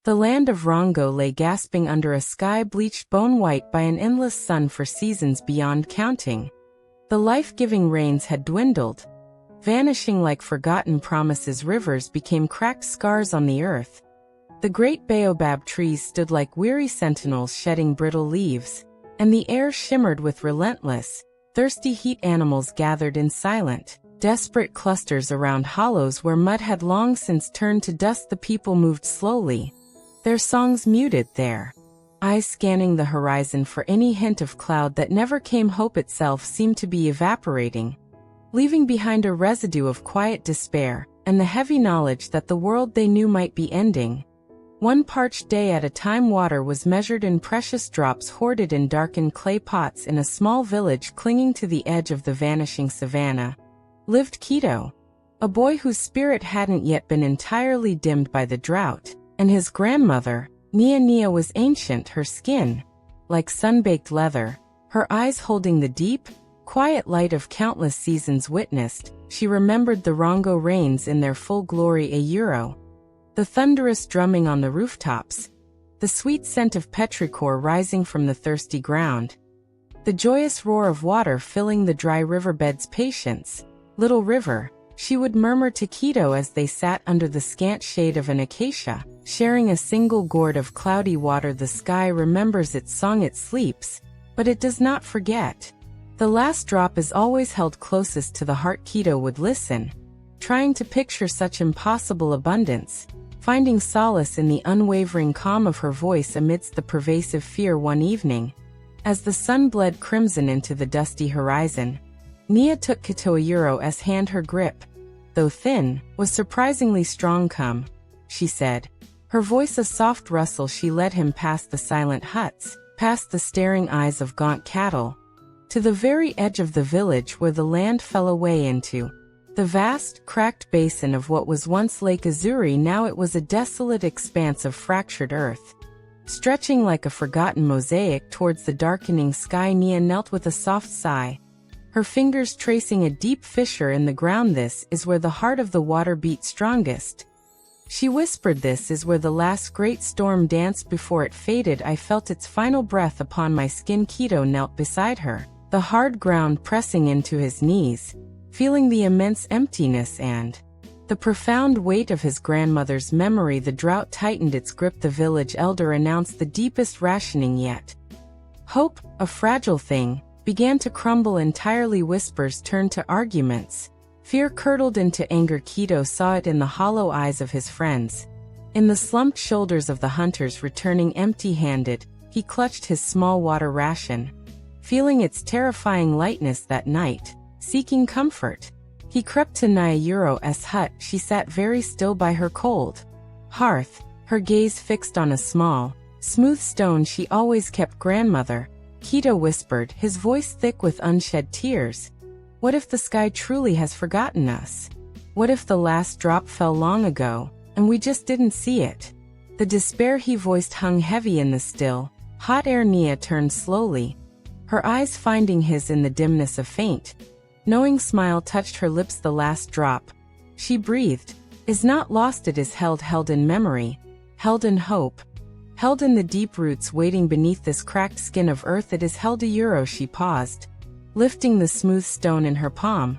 The land of Rongo lay gasping under a sky bleached bone-white by an endless sun for seasons beyond counting. The life-giving rains had dwindled. Vanishing like forgotten promises, rivers became cracked scars on the earth. The great baobab trees stood like weary sentinels shedding brittle leaves, and the air shimmered with relentless, thirsty heat. Animals gathered in silent, desperate clusters around hollows where mud had long since turned to dust. The people moved slowly, their songs muted, their eyes scanning the horizon for any hint of cloud that never came. Hope itself seemed to be evaporating, leaving behind a residue of quiet despair and the heavy knowledge that the world they knew might be ending. One parched day at a time, water was measured in precious drops hoarded in darkened clay pots. In a small village clinging to the edge of the vanishing savanna lived Kito, a boy whose spirit hadn't yet been entirely dimmed by the drought, and his grandmother, Nia, was ancient, her skin like sun-baked leather, her eyes holding the deep, quiet light of countless seasons witnessed. She remembered the Rongo rains in their full glory a year ago. The thunderous drumming on the rooftops, the sweet scent of petrichor rising from the thirsty ground, the joyous roar of water filling the dry riverbeds. Patience, little river, she would murmur to Kito as they sat under the scant shade of an acacia, sharing a single gourd of cloudy water. The sky remembers its song, it sleeps, but it does not forget. The last drop is always held closest to the heart. Kito would listen, trying to picture such impossible abundance, finding solace in the unwavering calm of her voice amidst the pervasive fear. One evening, as the sun bled crimson into the dusty horizon, Nia took Kito's hand. Her grip, though thin, was surprisingly strong. Come, she said, her voice a soft rustle. She led him past the silent huts, past the staring eyes of gaunt cattle, to the very edge of the village where the land fell away into the vast, cracked basin of what was once Lake Azuri. Now it was a desolate expanse of fractured earth, stretching like a forgotten mosaic towards the darkening sky. Nia knelt with a soft sigh, her fingers tracing a deep fissure in the ground. This is where the heart of the water beat strongest, she whispered. This is where the last great storm danced before it faded. I felt its final breath upon my skin. Kito knelt beside her, the hard ground pressing into his knees, feeling the immense emptiness and the profound weight of his grandmother's memory. The drought tightened its grip. The village elder announced the deepest rationing yet. Hope, a fragile thing, began to crumble entirely. Whispers turned to arguments. Fear curdled into anger. Kito saw it in the hollow eyes of his friends, in the slumped shoulders of the hunters returning empty-handed. He clutched his small water ration, feeling its terrifying lightness. That night, seeking comfort, he crept to Nia's hut. She sat very still by her cold hearth, her gaze fixed on a small, smooth stone she always kept. Grandmother, Kito whispered, his voice thick with unshed tears, what if the sky truly has forgotten us? What if the last drop fell long ago, and we just didn't see it? The despair he voiced hung heavy in the still, hot air. Nia turned slowly, her eyes finding his in the dimness. A faint, knowing smile touched her lips. The last drop, she breathed, is not lost. It is held in memory, held in hope, held in the deep roots waiting beneath this cracked skin of earth. It is held a euro. She paused, lifting the smooth stone in her palm,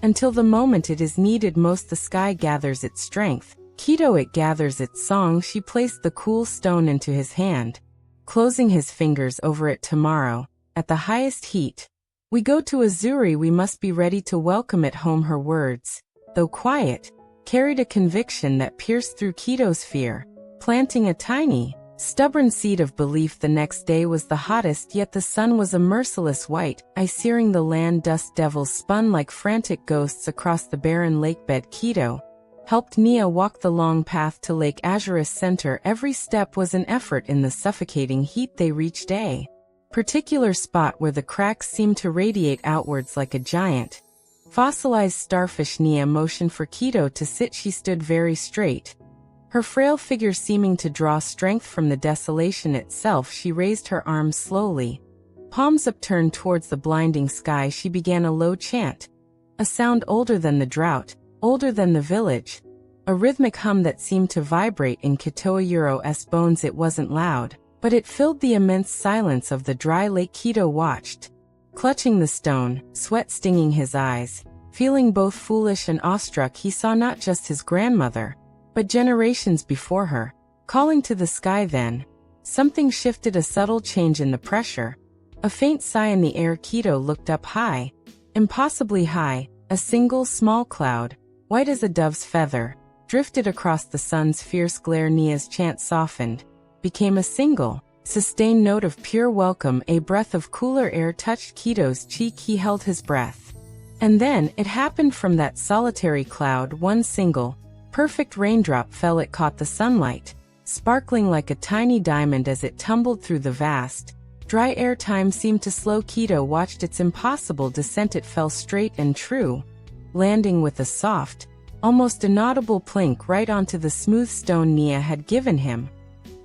until the moment it is needed most. The sky gathers its strength, Kito it gathers its song. She placed the cool stone into his hand, closing his fingers over it. Tomorrow, at the highest heat, we go to Azuri. We must be ready to welcome it home. Her words, though quiet, carried a conviction that pierced through Kito's fear, planting a tiny, stubborn seed of belief. The next day was the hottest, yet the sun was a merciless white eye searing the land. Dust devils spun like frantic ghosts across the barren lakebed. Kito helped Nia walk the long path to Lake Azuri's center. Every step was an effort in the suffocating heat. They reached a particular spot where the cracks seemed to radiate outwards like a giant, fossilized starfish. Nia motioned for Kito to sit. She stood very straight, her frail figure seeming to draw strength from the desolation itself. She raised her arms slowly, palms upturned towards the blinding sky. She began a low chant, a sound older than the drought, older than the village, a rhythmic hum that seemed to vibrate in Kito's bones. It wasn't loud, but it filled the immense silence of the dry lake. Kito watched, clutching the stone, sweat stinging his eyes. Feeling both foolish and awestruck, he saw not just his grandmother, but generations before her, calling to the sky. Then, something shifted, a subtle change in the pressure. A faint sigh in the air. Kito looked up high, impossibly high. A single small cloud, white as a dove's feather, drifted across the sun's fierce glare. Nia's chant softened, became a single, sustained note of pure welcome. A breath of cooler air touched Kito's cheek. He held his breath. And then, it happened. From that solitary cloud, one single, perfect raindrop fell. It caught the sunlight, sparkling like a tiny diamond as it tumbled through the vast, dry air. Time seemed to slow. Kito watched its impossible descent. It fell straight and true, landing with a soft, almost inaudible plink right onto the smooth stone Nia had given him.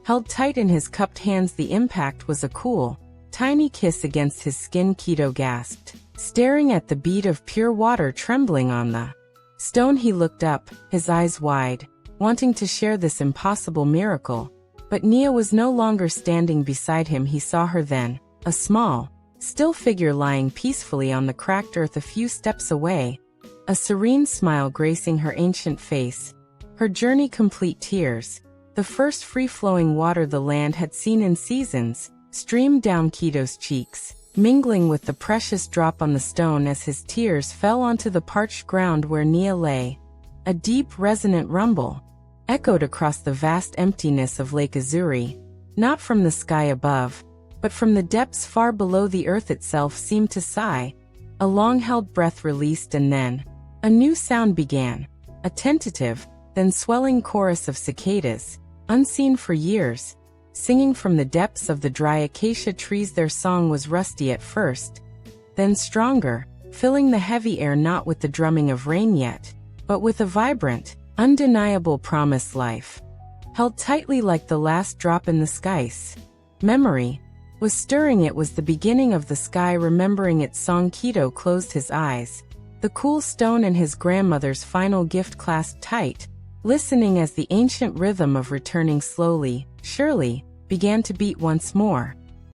Held tight in his cupped hands, the impact was a cool, tiny kiss against his skin. Kito gasped, staring at the bead of pure water trembling on the stone. He looked up, his eyes wide, wanting to share this impossible miracle. But Nia was no longer standing beside him. He saw her then, a small, still figure lying peacefully on the cracked earth a few steps away, a serene smile gracing her ancient face. Her journey complete. Tears, the first free-flowing water the land had seen in seasons, streamed down Kito's cheeks, mingling with the precious drop on the stone as his tears fell onto the parched ground where Nia lay. A deep, resonant rumble echoed across the vast emptiness of Lake Azuri, not from the sky above, but from the depths far below. The earth itself seemed to sigh. A long-held breath released, and then a new sound began, a tentative, then swelling chorus of cicadas, unseen for years, singing from the depths of the dry acacia trees. Their song was rusty at first, then stronger, filling the heavy air not with the drumming of rain yet, but with a vibrant, undeniable promised life, held tightly like the last drop in the skies. Memory was stirring. It was the beginning of the sky remembering its song. Kito closed his eyes, the cool stone and his grandmother's final gift clasped tight, listening as the ancient rhythm of returning slowly, surely, began to beat once more.